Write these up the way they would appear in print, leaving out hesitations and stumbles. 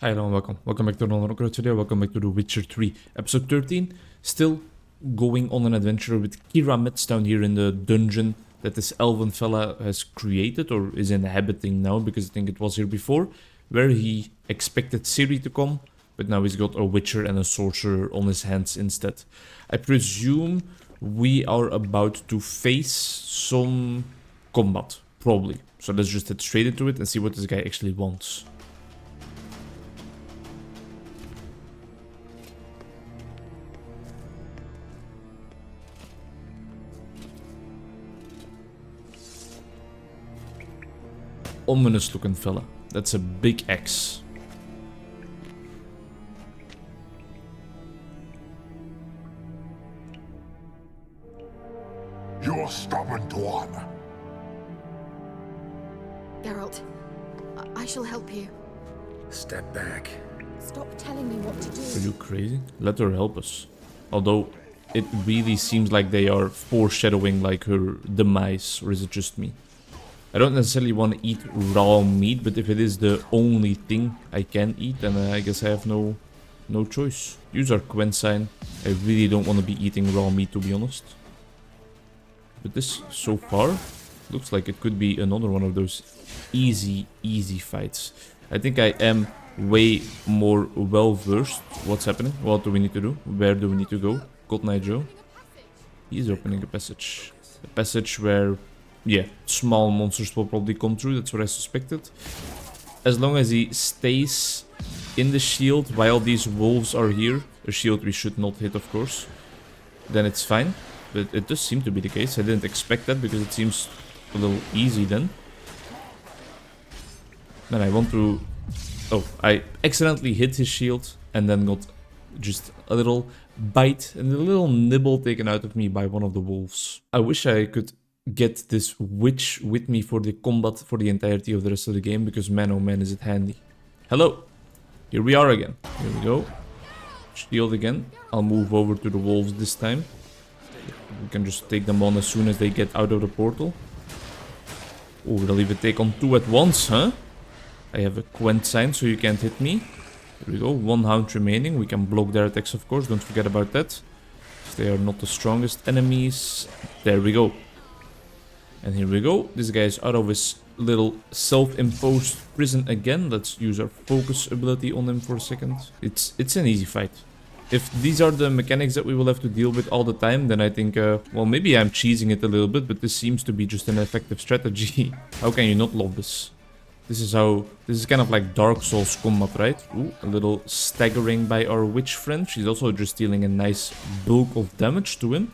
Hi everyone, welcome. Welcome back to another Onkruid video. Welcome back to The Witcher 3, episode 13. Still going on an adventure with Kira down here in the dungeon that this elven fella has created or is inhabiting now, because I think it was here before, where he expected Ciri to come, but now he's got a witcher and a sorcerer on his hands instead. I presume we are about to face some combat, probably. So let's just head straight into it and see what this guy actually wants. Ominous looking fella. That's a big axe. You're stubborn one. Geralt, I shall help you. Step back. Stop telling me what to do. Are you crazy? Let her help us. Although, it really seems like they are foreshadowing like her demise, or is it just me? I don't necessarily want to eat raw meat, but if it is the only thing I can eat, then I guess I have no choice. Use our Quen sign. I really don't want to be eating raw meat, to be honest. But this, so far, looks like it could be another one of those easy fights. I think I am way more well-versed. What's happening? What do we need to do? Where do we need to go? God Knight Joe. He's opening a passage. A passage where... yeah, small monsters will probably come through, that's what I suspected. As long as he stays in the shield while these wolves are here, a shield we should not hit, of course, then it's fine. But it does seem to be the case. I didn't expect that because it seems a little easy then. Then I want to... oh, I accidentally hit his shield and then got just a little bite and a little nibble taken out of me by one of the wolves. I wish I could get this witch with me for the combat for the entirety of the rest of the game, because man oh man is it handy. Hello, here we are again. Here we go. Shield again. I'll move over to the wolves this time. We can just take them on as soon as they get out of the portal. Oh, they'll even take on two at once, huh? I have a Quen sign, so you can't hit me. Here we go, one hound remaining. We can block their attacks, of course, don't forget about that. They are not the strongest enemies. There we go. And here we go. This guy is out of his little self-imposed prison again. Let's use our focus ability on him for a second. It's an easy fight. If these are the mechanics that we will have to deal with all the time, then I think, well, maybe I'm cheesing it a little bit, but this seems to be just an effective strategy. How can you not love this? This is kind of like Dark Souls combat, right? Ooh, a little staggering by our witch friend. She's also just dealing a nice bulk of damage to him.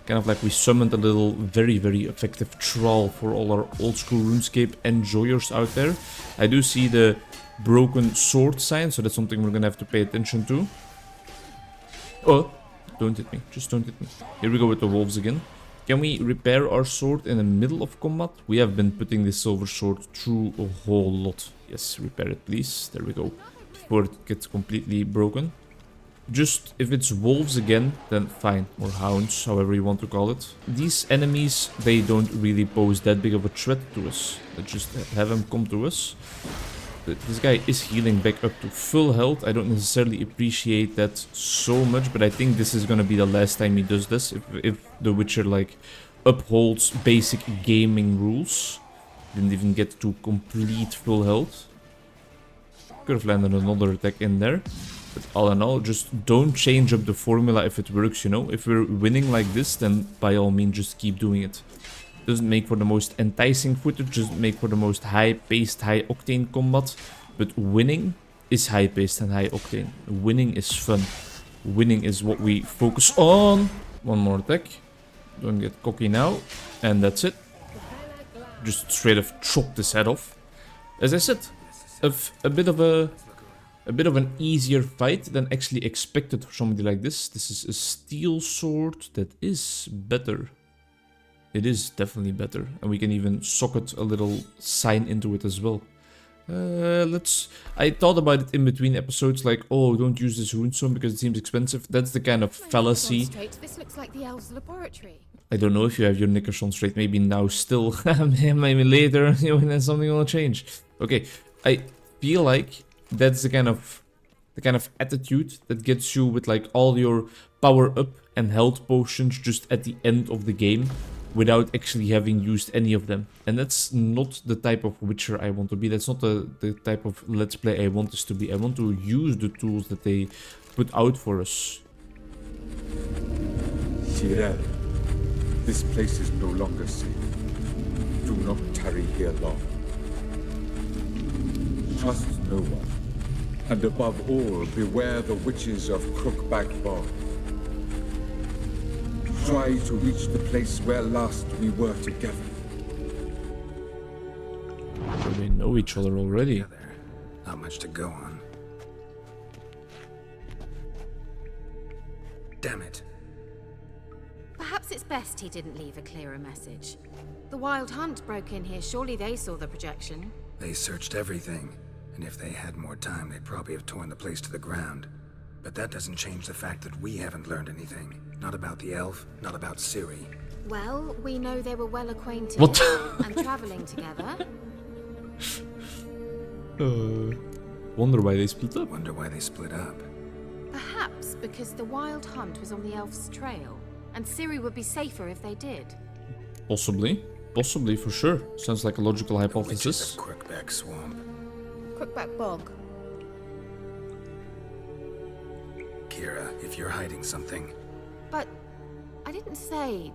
Kind of like we summoned a little very effective troll for all our old school RuneScape enjoyers out there. I do see the broken sword sign, so that's something we're gonna have to pay attention to. Oh, don't hit me, just don't hit me. Here we go with the wolves again. Can we repair our sword in the middle of combat? We have been putting this silver sword through a whole lot. Yes, repair it please, there we go. Before it gets completely broken. Just, if it's wolves again, then fine. Or hounds, however you want to call it. These enemies, they don't really pose that big of a threat to us. Let's just have them come to us. But this guy is healing back up to full health. I don't necessarily appreciate that so much, but I think this is gonna be the last time he does this. If the Witcher, like, upholds basic gaming rules. Didn't even get to complete full health. Could have landed another attack in there. But all in all, just don't change up the formula if it works, you know? If we're winning like this, then by all means just keep doing it. Doesn't make for the most enticing footage, doesn't make for the most high-paced, high-octane combat. But winning is high-paced and high-octane. Winning is fun. Winning is what we focus on. One more attack. Don't get cocky now. And that's it. Just straight up chop this head off. As I said, a bit of an easier fight than actually expected for somebody like this. This is a steel sword that is better. It is definitely better. And we can even socket a little sign into it as well. I thought about it in between episodes, like, oh, don't use this runestone because it seems expensive. That's the kind of fallacy. This looks like the elves' laboratory. I don't know if you have your knickers on straight. Maybe now still. Maybe later, you know, then something will change. Okay, I feel like That's the kind of attitude that gets you with like all your power up and health potions just at the end of the game without actually having used any of them. And that's not the type of Witcher I want to be. That's not the type of Let's Play I want this to be. I want to use the tools that they put out for us. Scoia'tael, this place is no longer safe. Do not tarry here long. Trust no one. And above all, beware the witches of Crookback Bog. Try to reach the place where last we were together. We know each other already. Together. Not much to go on. Damn it. Perhaps it's best he didn't leave a clearer message. The Wild Hunt broke in here. Surely they saw the projection. They searched everything, and if they had more time, they'd probably have torn the place to the ground. But that doesn't change the fact that we haven't learned anything. Not about the elf, not about Ciri. Well, we know they were well acquainted. What? And traveling together. Wonder why they split up. Wonder why they split up. Perhaps because the Wild Hunt was on the elf's trail, and Ciri would be safer if they did. Possibly. Possibly, for sure. Sounds like a logical The hypothesis. witches of Crookback Swamp. Crookback Bog. Kira, if you're hiding something, But I didn't say...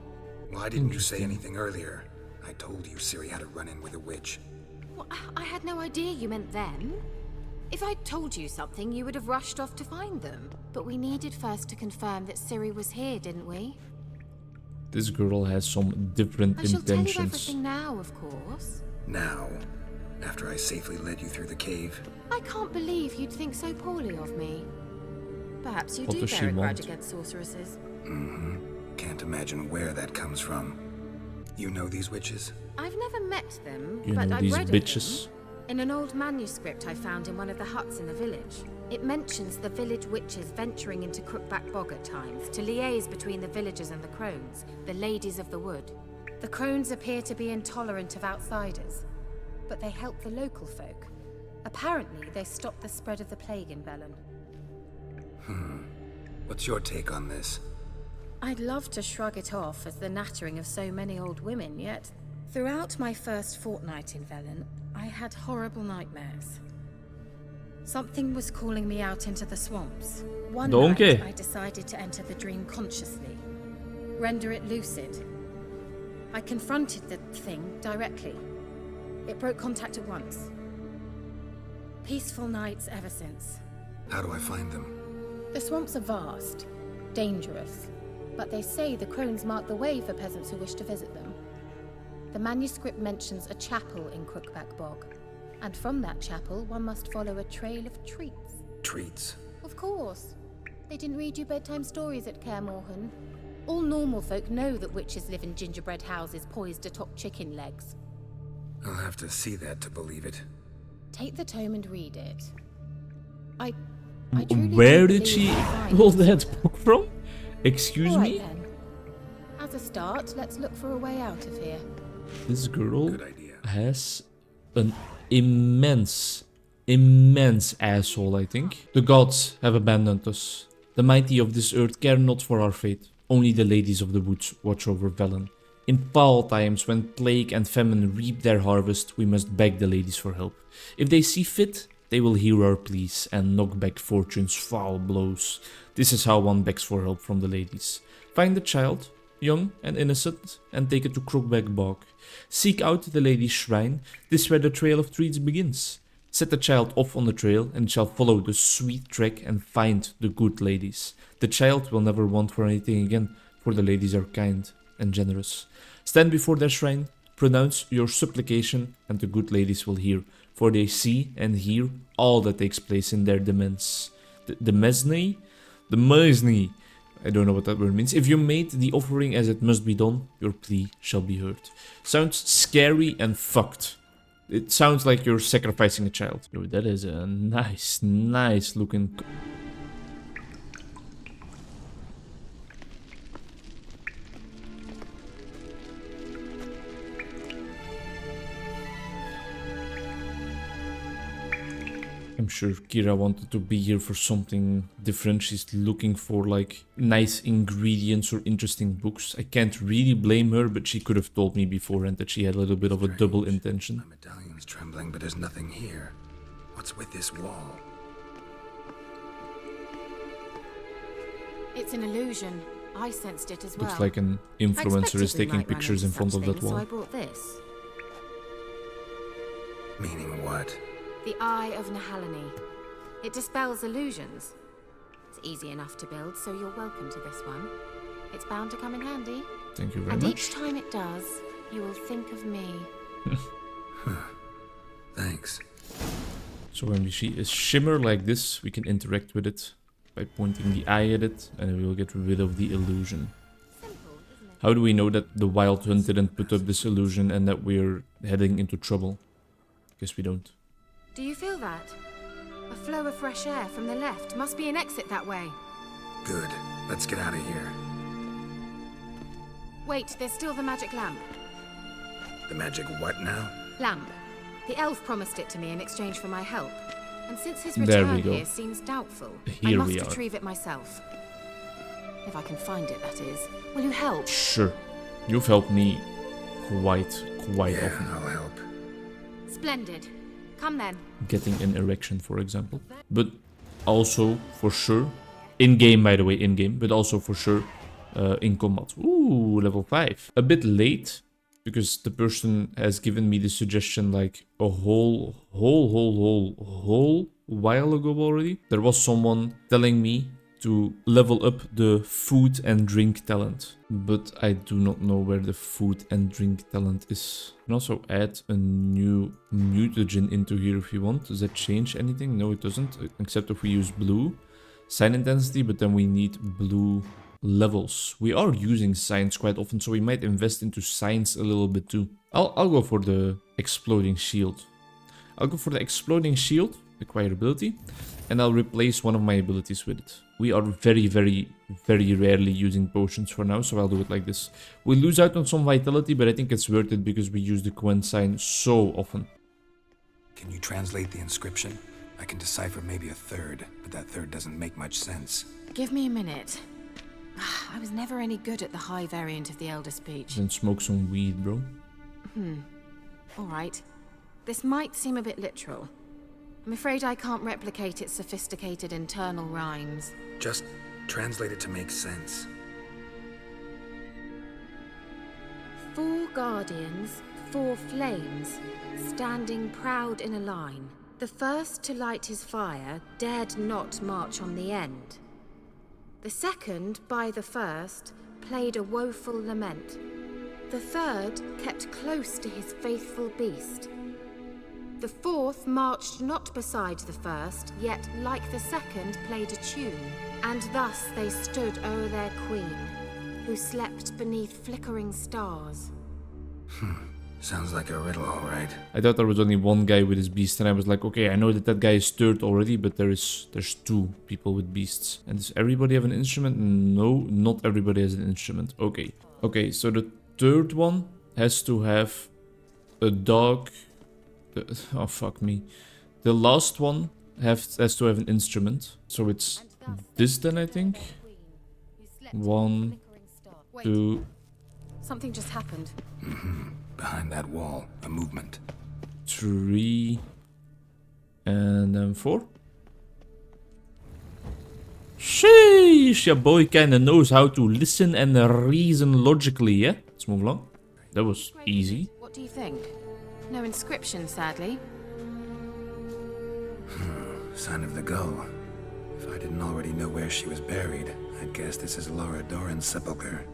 why didn't you say anything earlier? I told you Ciri had a run-in with a witch. Well, I had no idea you meant them. If I'd told you something, you would have rushed off to find them. But we needed first to confirm that Ciri was here, didn't we? This girl has some different I shall tell you intentions. everything now, of course. Now, after I safely led you through the cave, I can't believe you'd think so poorly of me. Perhaps you What do does she bear a grudge want? against sorceresses. can't imagine where that comes from. You know these witches? I've never met them, You but know I've these read bitches? of them. In an old manuscript I found in one of the huts in the village, it mentions the village witches venturing into Crookback Bog at times to liaise between the villagers and the crones, the ladies of the wood. The crones appear to be intolerant of outsiders, but they help the local folk. Apparently, they stop the spread of the plague in Velen. What's your take on this? I'd love to shrug it off as the nattering of so many old women, yet throughout my first fortnight in Velen, I had horrible nightmares. Something was calling me out into the swamps. One Donkey. night, I decided to enter the dream consciously, render it lucid. I confronted the thing directly. It broke contact at once. Peaceful nights ever since. How do I find them? The swamps are vast, dangerous, but they say the crones mark the way for peasants who wish to visit them. The manuscript mentions a chapel in Crookback Bog, and from that chapel one must follow a trail of treats. Treats. Of course. They didn't read you bedtime stories at Kaer Morhen. All normal folk know that witches live in gingerbread houses poised atop chicken legs. I'll have to see that to believe it. Take the tome and read it. I truly Where don't did she believe you'll find pull it. that book from? Excuse All right, me? then. As a start, let's look for a way out of here. This girl Good idea. has an immense asshole, I think. The gods have abandoned us. The mighty of this earth care not for our fate. Only the ladies of the woods watch over Velen. In foul times, when plague and famine reap their harvest, we must beg the ladies for help. If they see fit, they will hear our pleas and knock back fortune's foul blows. This is how one begs for help from the ladies. Find the child, young and innocent, and take it to Crookback Bog. Seek out the lady's shrine. This is where the trail of treats begins. Set the child off on the trail and it shall follow the sweet track and find the good ladies. The child will never want for anything again, for the ladies are kind and generous. Stand before their shrine, pronounce your supplication, and the good ladies will hear, for they see and hear all that takes place in their demesne. The mesne? The mesne. I don't know what that word means. If you made the offering as it must be done, your plea shall be heard. Sounds scary and fucked. It sounds like you're sacrificing a child. Yo, that is a nice looking... I'm sure Kira wanted to be here for something different. She's looking for like nice ingredients or interesting books. I can't really blame her, but she could have told me beforehand that she had a little bit of a double intention. My medallion's trembling, but there's nothing here. What's with this wall? It's an illusion. I sensed it as well. Looks like an influencer is taking pictures in front of that wall. So I brought this. Meaning what? The Eye of Nahalani. It dispels illusions. It's easy enough to build, so you're welcome to this one. It's bound to come in handy. Thank you very and much. Each time it does, you will think of me. Thanks. So when we see a shimmer like this, we can interact with it by pointing the eye at it, and we will get rid of the illusion. Simple, isn't it? How do we know that the Wild Hunt didn't put up this illusion and that we're heading into trouble? Guess we don't. Do you feel that? A flow of fresh air from the left. Must be an exit that way. Good. Let's get out of here. Wait, there's still the magic lamp. The magic what now? Lamp. The elf promised it to me in exchange for my help. And since his There we return go. here seems doubtful, I Here must we are. retrieve it myself. If I can find it, that is. Will you help? Sure. You've helped me quite Yeah, often. I'll help. Splendid. Come then. Getting an erection, for example. But also, for sure, in-game, by the way, in-game, but also for sure, in combat. Ooh, level 5. A bit late, because the person has given me the suggestion like a whole while ago already. There was someone telling me to level up the food and drink talent, but I do not know where the food and drink talent is. You can also add a new mutagen into here if you want. Does that change anything? No, it doesn't, except if we use blue sign intensity, but then we need blue levels. We are using science quite often, so we might invest into science a little bit too. I'll go for the exploding shield. I'll go for the exploding shield, acquire ability, and I'll replace one of my abilities with it. We are very rarely using potions for now, so I'll do it like this. We lose out on some vitality, but I think it's worth it because we use the Quen sign so often. Can you translate the inscription? I can decipher maybe a third, but that third doesn't make much sense. Give me a minute. I was never any good at the high variant of the Elder Speech. Then smoke some weed, bro. Alright. This might seem a bit literal. I'm afraid I can't replicate its sophisticated internal rhymes. Just translate it to make sense. 4 guardians, 4 flames, standing proud in a line. The first to light his fire dared not march on the end. The second, by the first, played a woeful lament. The third kept close to his faithful beast. The fourth marched not beside the first, yet like the second played a tune. And thus they stood o'er their queen, who slept beneath flickering stars. Sounds like a riddle, all right. I thought there was only one guy with his beast, and I was like, okay, I know that guy is third already, but there's 2 people with beasts. And does everybody have an instrument? No, not everybody has an instrument. Okay. Okay, so the third one has to have a dog. Oh, fuck me. The last one has to have an instrument. So it's this then, I think. 1, 2... Something just happened. Behind that wall, a movement. 3, and then 4. Sheesh, your boy kinda knows how to listen and reason logically, yeah? Let's move along. That was easy. What do you think? No inscription, sadly. Sign of the gull. If I didn't already know where she was buried, I'd guess this is Laura Doran's sepulcher.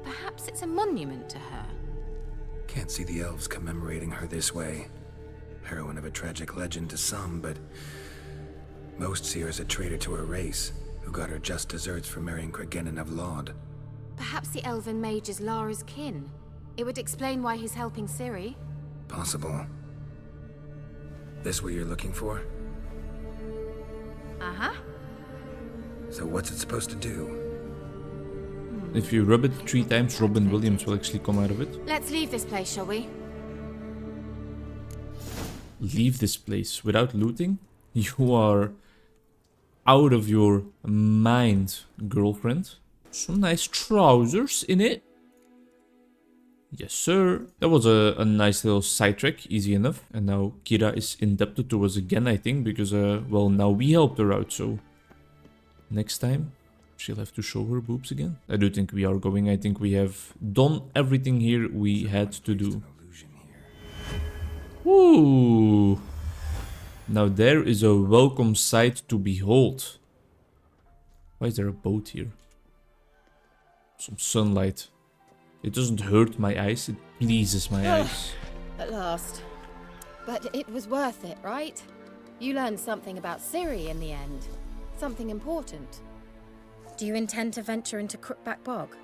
Perhaps it's a monument to her. Can't see the elves commemorating her this way. Heroine of a tragic legend to some, but most see her as a traitor to her race, who got her just deserts for marrying Cregennan of Laud. Perhaps the elven mage is Lara's kin. It would explain why he's helping Ciri. Possible. This what you're looking for? Uh-huh. So what's it supposed to do? If you rub it 3 times, Robin Williams will actually come out of it. Let's leave this place, shall we? leave this place without looting? You are out of your mind, girlfriend. Some nice trousers in it. Yes, sir. That was a nice little sidetrack, easy enough. And now Kira is indebted to us again, I think, because, well, now we helped her out, so... Next time, she'll have to show her boobs again. I do think we are going. I think we have done everything here we had to do. Ooh. Now there is a welcome sight to behold. Why is there a boat here? Some sunlight. It doesn't hurt my eyes, it pleases my eyes. At last. But it was worth it, right? You learned something about Ciri in the end. Something important. Do you intend to venture into Crookback Bog?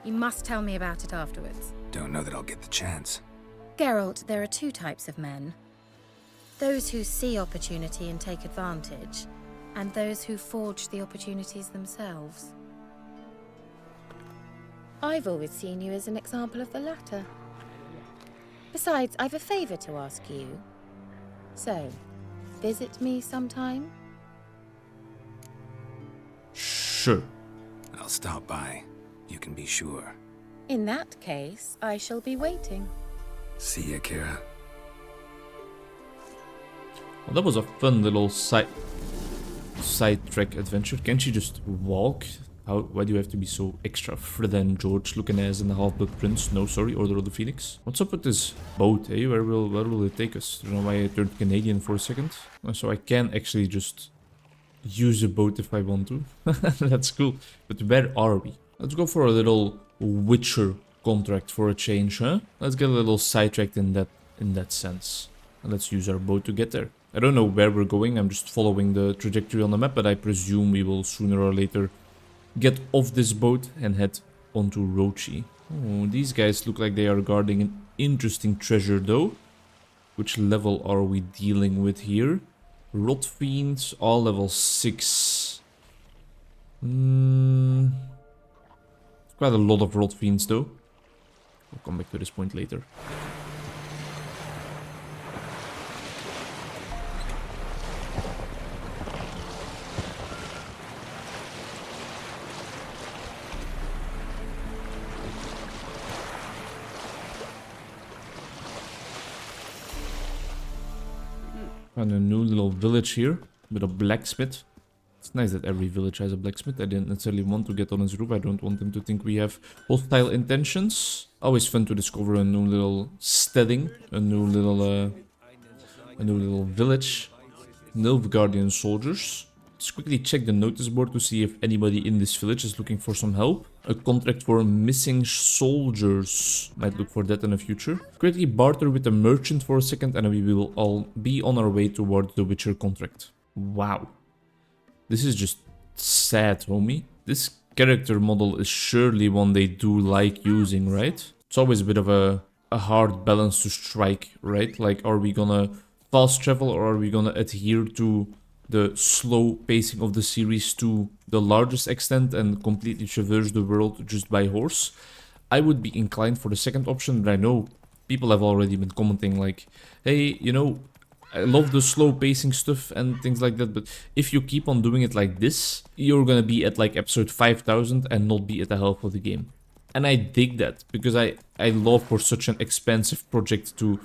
You must tell me about it afterwards. Don't know that I'll get the chance. Geralt, there are two types of men. Those who see opportunity and take advantage, and those who forge the opportunities themselves. I've always seen you as an example of the latter. Besides, I've a favor to ask you. So, visit me sometime? Sure. I'll stop by. You can be sure. In that case, I shall be waiting. See ya, Kira. Well, that was a fun little sidetrack adventure. Can't she just walk? Why do you have to be so extra Fred and George looking as in the Half-Blood Prince? No, sorry, Order of the Phoenix. What's up with this boat, eh? Where will it take us? I don't know why I turned Canadian for a second. So I can actually just use a boat if I want to. That's cool. But where are we? Let's go for a little Witcher contract for a change, huh? Let's get a little sidetracked in that sense. And let's use our boat to get there. I don't know where we're going. I'm just following the trajectory on the map, but I presume we will sooner or later get off this boat and head onto Rochi. Oh, these guys look like they are guarding an interesting treasure though. Which level are we dealing with here? Rot Fiends, all level 6. Quite a lot of Rot Fiends though. We'll come back to this point later. Found a new little village here with a blacksmith. It's nice that every village has a blacksmith. I didn't necessarily want to get on his roof. I don't want them to think we have hostile intentions. Always fun to discover a new little steading, a new little village. Nilfgaardian soldiers. Let's quickly check the notice board to see if anybody in this village is looking for some help. A contract for missing soldiers. Might look for that in the future. Quickly barter with a merchant for a second and we will all be on our way towards the Witcher contract. Wow. This is just sad, homie. This character model is surely one they do like using, right? It's always a bit of a hard balance to strike, right? Like, are we gonna fast travel or are we gonna adhere to the slow pacing of the series to the largest extent and completely traverse the world just by horse? I would be inclined for the second option, but I know people have already been commenting like, hey, you know, I love the slow pacing stuff and things like that, but if you keep on doing it like this, you're gonna be at like episode 5000 and not be at the half of the game. And I dig that, because I love for such an expensive project to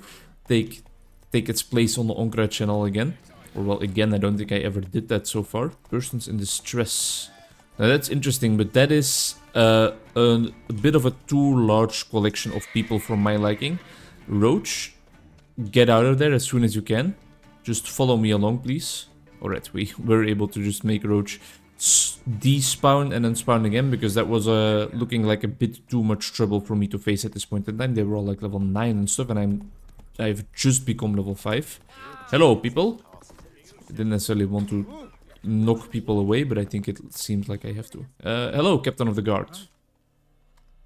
take its place on the Onkruid channel again. Or well, again, I don't think I ever did that so far. Persons in distress. Now that's interesting, but that is a bit of a too large collection of people for my liking. Roach, get out of there as soon as you can. Just follow me along, please. Alright, we were able to just make Roach despawn and then spawn again, because that was looking like a bit too much trouble for me to face at this point in time. They were all like level 9 and stuff, and I've just become level 5. Hello, people. I didn't necessarily want to knock people away, but I think it seems like I have to. Hello, Captain of the Guard.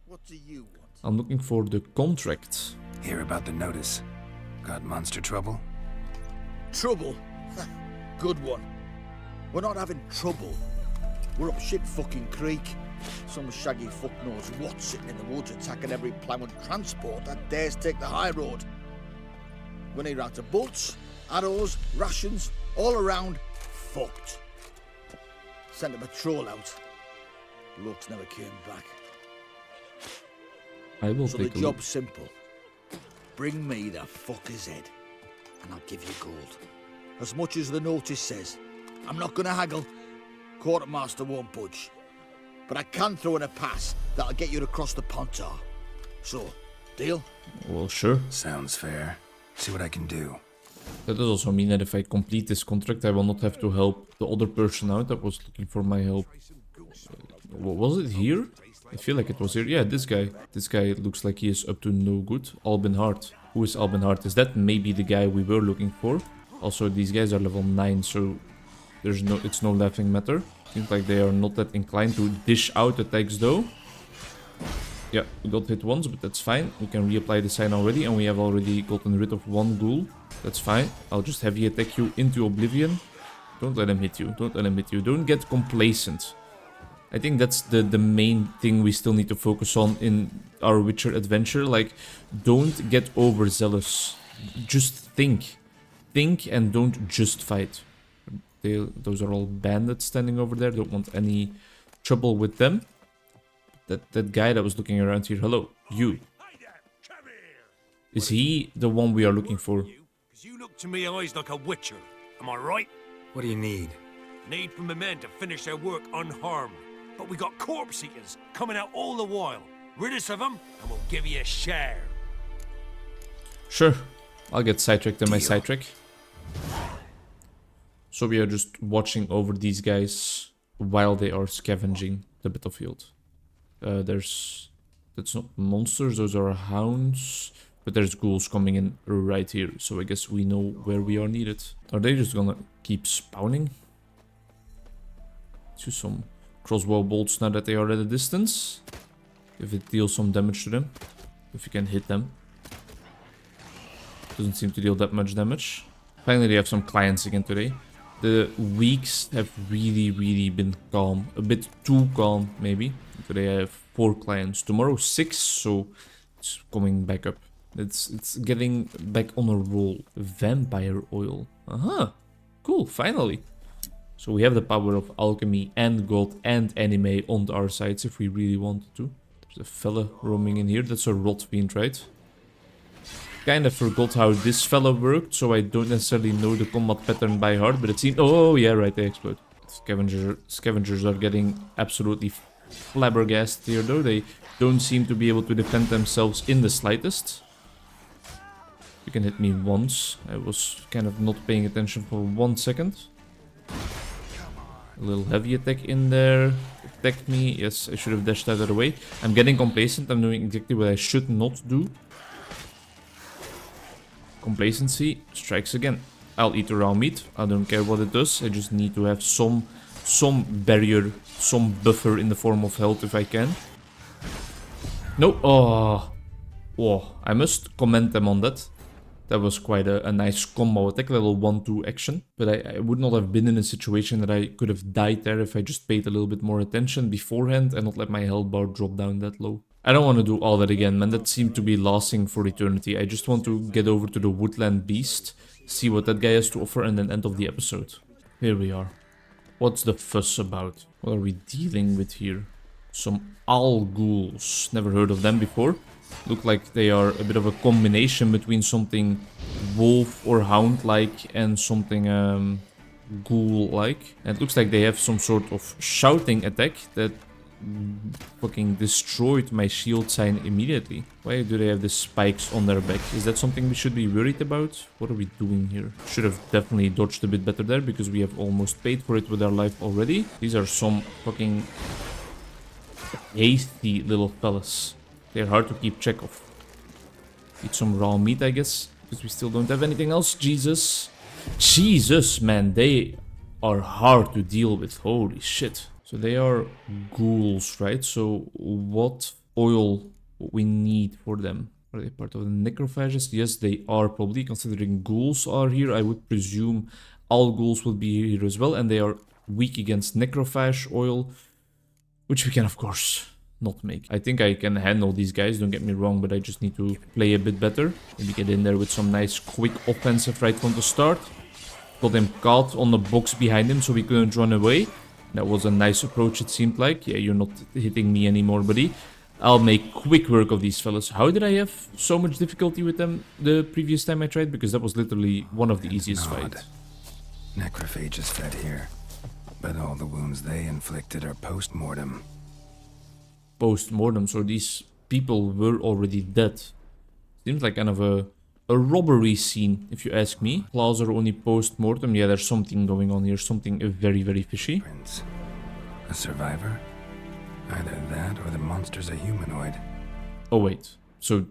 What do you want? I'm looking for the contract. Hear about the notice. Got monster trouble? Trouble? Good one. We're not having trouble. We're up shit fucking creek. Some shaggy fuck knows what sitting in the woods attacking every plough and transport that dares take the high road. We need out of bolts, Arrows, rations, all around, fucked. Sent a patrol out. Looks never came back. I will So the take a look. job's simple. Bring me the fucker's head, and I'll give you gold. As much as the notice says. I'm not gonna haggle. Quartermaster won't budge. But I can throw in a pass that'll get you across the Pontar. So, deal? Well, sure. Sounds fair. See what I can do. That does also mean that if I complete this contract, I will not have to help the other person out that was looking for my help. What was it here? I feel like it was here. Yeah, this guy. This guy looks like he is up to no good. Albin Hart. Who is Albin Hart? Is that maybe the guy we were looking for? Also, these guys are level 9, so it's no laughing matter. Seems like they are not that inclined to dish out attacks though. Yeah, we got hit once, but that's fine. We can reapply the sign already, and we have already gotten rid of one ghoul. That's fine. I'll just heavy attack you into oblivion. Don't let him hit you. Don't let him hit you. Don't get complacent. I think that's the main thing we still need to focus on in our Witcher adventure. Like, don't get overzealous. Just think. Think and don't just fight. Those are all bandits standing over there. Don't want any trouble with them. That guy that was looking around here. Hello, you. Is he the one we are looking for? You look to me eyes like a witcher. Am I right? What do you need? Need from the men to finish their work unharmed. But we got corpse eaters coming out all the while. Rid us of them, and we'll give you a share. Sure. I'll get sidetracked in my sidetrack. So we are just watching over these guys while they are scavenging the battlefield. That's not monsters, those are hounds. But there's ghouls coming in right here, so I guess we know where we are needed. Are they just gonna keep spawning? To some crossbow bolts now that they are at a distance. If it deals some damage to them. If you can hit them. Doesn't seem to deal that much damage. Finally, they have some clients again today. The weeks have really been calm. A bit too calm, maybe. Today I have 4 clients. Tomorrow 6, so it's coming back up. It's getting back on a roll. Vampire oil. Aha. Cool, finally. So we have the power of alchemy and god and anime on our sides if we really wanted to. There's a fella roaming in here. That's a rot fiend, right? Kind of forgot how this fella worked, so I don't necessarily know the combat pattern by heart, but it seems... Oh, yeah, right, they explode. Scavengers are getting absolutely flabbergasted here, though. They don't seem to be able to defend themselves in the slightest. You can hit me once. I was kind of not paying attention for 1 second. A little heavy attack in there. Attacked me. Yes, I should have dashed out of the way. I'm getting complacent. I'm doing exactly what I should not do. Complacency strikes again. I'll eat the raw meat. I don't care what it does. I just need to have some barrier, some buffer in the form of health if I can. No. Oh, I must commend them on that. That was quite a nice combo attack, level 1-2 action. But I would not have been in a situation that I could have died there if I just paid a little bit more attention beforehand and not let my health bar drop down that low. I don't want to do all that again, man. That seemed to be lasting for eternity. I just want to get over to the Woodland Beast, see what that guy has to offer, and then end of the episode. Here we are. What's the fuss about? What are we dealing with here? Some owl ghouls. Never heard of them before. Look like they are a bit of a combination between something wolf or hound-like and something ghoul-like. And it looks like they have some sort of shouting attack that fucking destroyed my shield sign immediately. Why do they have the spikes on their back? Is that something we should be worried about? What are we doing here? Should have definitely dodged a bit better there because we have almost paid for it with our life already. These are some fucking hasty little fellas. They're hard to keep track of. Eat some raw meat, I guess, because we still don't have anything else. Jesus, man, they are hard to deal with. Holy shit. So they are ghouls, right? So what oil we need for them? Are they part of the necrophages? Yes, they are probably, considering ghouls are here. I would presume all ghouls will be here as well, and they are weak against necrophage oil, which we can, of course, not make. I think I can handle these guys, don't get me wrong, but I just need to play a bit better. Maybe get in there with some nice quick offensive right from the start. Got him caught on the box behind him so we couldn't run away. That was a nice approach, it seemed like. Yeah, you're not hitting me anymore, buddy. I'll make quick work of these fellas. How did I have so much difficulty with them the previous time I tried? Because that was literally one of the easiest fights. Necrophages fed here, but all the wounds they inflicted are post-mortem. Post-mortem, so these people were already dead. Seems like kind of a robbery scene, if you ask me. Claws are only post-mortem. Yeah, there's something going on here. Something very, very fishy. Prince, a survivor? Either that or the monster's a humanoid. Oh, wait. So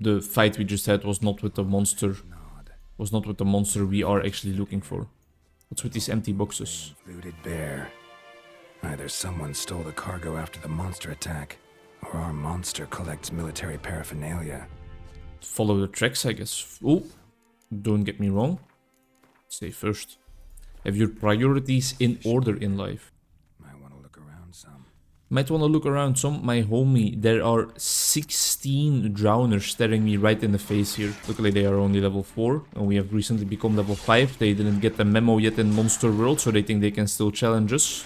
the fight we just had was not with the monster. Was not with the monster we are actually looking for. What's with these empty boxes? Looted bear. Either someone stole the cargo after the monster attack, or our monster collects military paraphernalia. Follow the tracks, I guess. Oh, don't get me wrong. Stay first. Have your priorities in order in life. Might want to look around some. Might want to look around some. My homie, there are 16 drowners staring me right in the face here. Luckily they are only level 4 and we have recently become level 5. They didn't get the memo yet in Monster World, so they think they can still challenge us.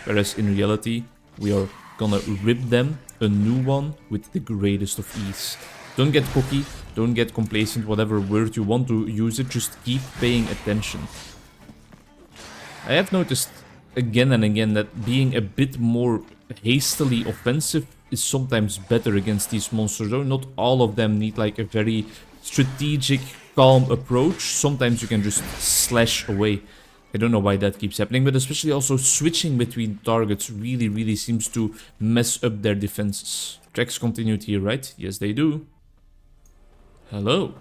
Whereas in reality, we are gonna rip them a new one with the greatest of ease. Don't get cocky, don't get complacent, whatever word you want to use it, just keep paying attention. I have noticed again and again that being a bit more hastily offensive is sometimes better against these monsters, though not all of them need like a very strategic, calm approach. Sometimes you can just slash away. I don't know why that keeps happening, but especially also switching between targets really seems to mess up their defenses. Tracks continued here, right? Yes, they do. Hello.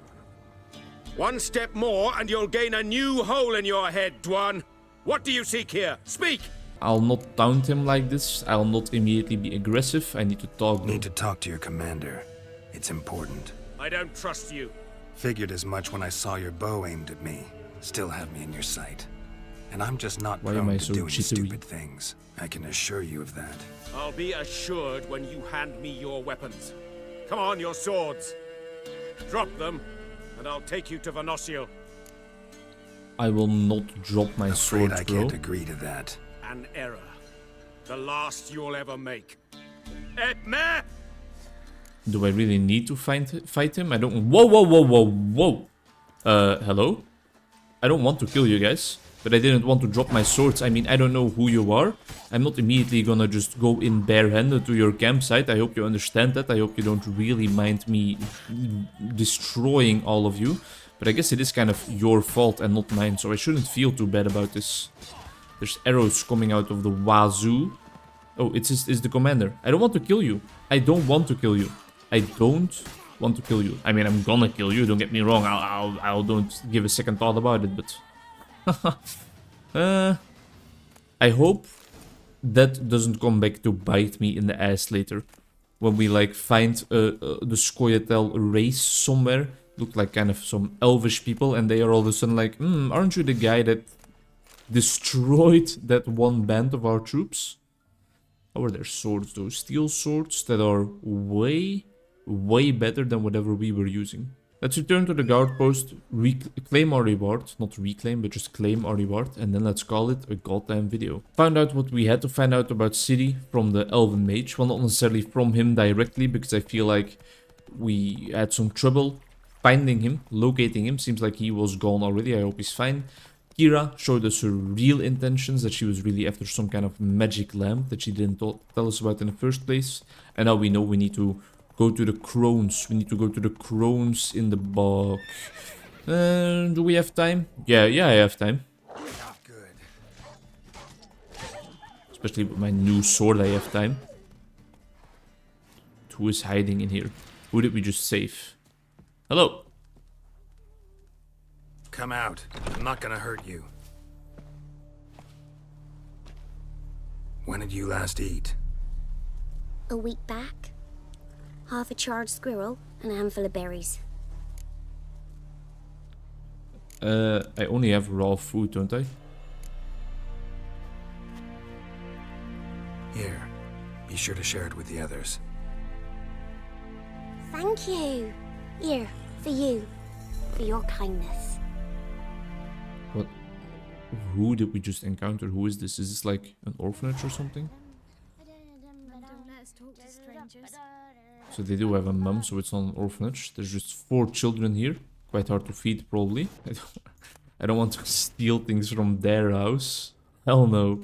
One step more and you'll gain a new hole in your head, Dwan. What do you seek here? Speak! I'll not taunt him like this. I'll not immediately be aggressive. I need to talk. Need to talk to your commander. It's important. I don't trust you. Figured as much when I saw your bow aimed at me. Still have me in your sight. And I'm just not prone to doing stupid things. I can assure you of that. I'll be assured when you hand me your weapons. Come on, your swords. Drop them, and I'll take you to Venosio. I will not drop my sword, bro. I can't agree to that. An error. The last you'll ever make. Etme! Do I really need to fight him? I don't... Whoa! Hello? I don't want to kill you guys, but I didn't want to drop my swords. I mean, I don't know who you are. I'm not immediately gonna just go in barehanded to your campsite. I hope you understand that. I hope you don't really mind me destroying all of you. But I guess it is kind of your fault and not mine, so I shouldn't feel too bad about this. There's arrows coming out of the wazoo. Oh, it's the commander. I don't want to kill you. I don't want to kill you. I don't want to kill you. I mean, I'm gonna kill you, don't get me wrong. I'll don't give a second thought about it, but... I hope that doesn't come back to bite me in the ass later. When we, like, find the Scoia'tael race somewhere. Look like kind of some elvish people, and they are all of a sudden like, aren't you the guy that destroyed that one band of our troops? How are their swords, those steel swords that are way better than whatever we were using. Let's return to the guard post, claim our reward, not reclaim, but just claim our reward, and then let's call it a goddamn video. Found out what we had to find out about Ciri from the Elven Mage. Well, not necessarily from him directly, because I feel like we had some trouble finding him, locating him. Seems like he was gone already. I hope he's fine. Kira showed us her real intentions, that she was really after some kind of magic lamp that she didn't tell us about in the first place. And now we know we need to go to the crones. We need to go to the crones in the bog. Do we have time? Yeah, I have time. Good. Especially with my new sword, I have time. Who is hiding in here? Who did we just save? Hello. Come out. I'm not gonna hurt you. When did you last eat? A week back. Half a charred squirrel and a handful of berries. I only have raw food, don't I? Here. Be sure to share it with the others. Thank you. Here, for you. For your kindness. What? Who did we just encounter? Who is this? Is this like an orphanage or something? Don't let us talk to strangers. So they do have a mum, so it's not an orphanage. There's just 4 children here. Quite hard to feed, probably. I don't want to steal things from their house. Hell no.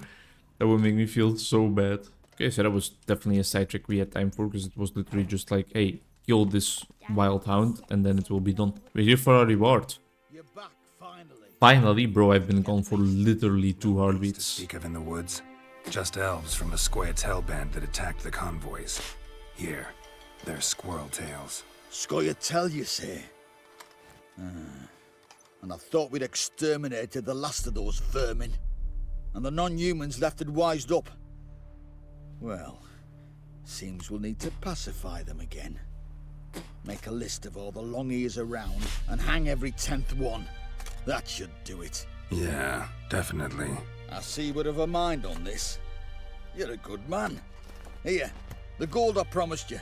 That would make me feel so bad. Okay, so that was definitely a side trick we had time for, because it was literally just like, hey, kill this wild hound, and then it will be done. We're here for our reward. You're back, finally. Finally, bro, I've been gone for literally 2 To heartbeats. speak of in the woods, just elves from the Scoia'tael band that attacked the convoys. Here, they're Scoia'taels. Scoia'tael, you say? And I thought we'd exterminated the last of those vermin. And the non-humans left it wised up. Well, seems we'll need to pacify them again. Make a list of all the long ears around and hang every 10th one. That should do it. Yeah, definitely. I see you would have a mind on this. You're a good man. Here, the gold I promised you.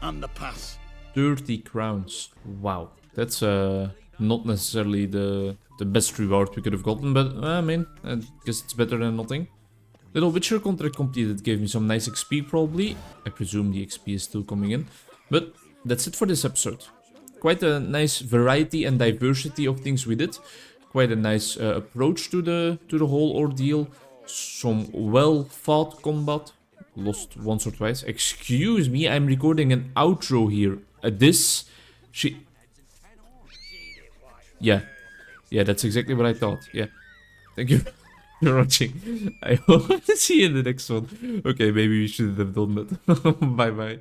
And the pass. 30 crowns. Wow. That's not necessarily the best reward we could have gotten, but I mean, I guess it's better than nothing. Little Witcher contract completed gave me some nice XP probably. I presume the XP is still coming in. But that's it for this episode. Quite a nice variety and diversity of things we did. Quite a nice approach to the whole ordeal. Some well fought combat. Lost once or twice. Excuse me, I'm recording an outro here. Yeah, that's exactly what I thought. Yeah. Thank you for watching. I hope to see you in the next one. Okay, maybe we shouldn't have done that. Bye bye.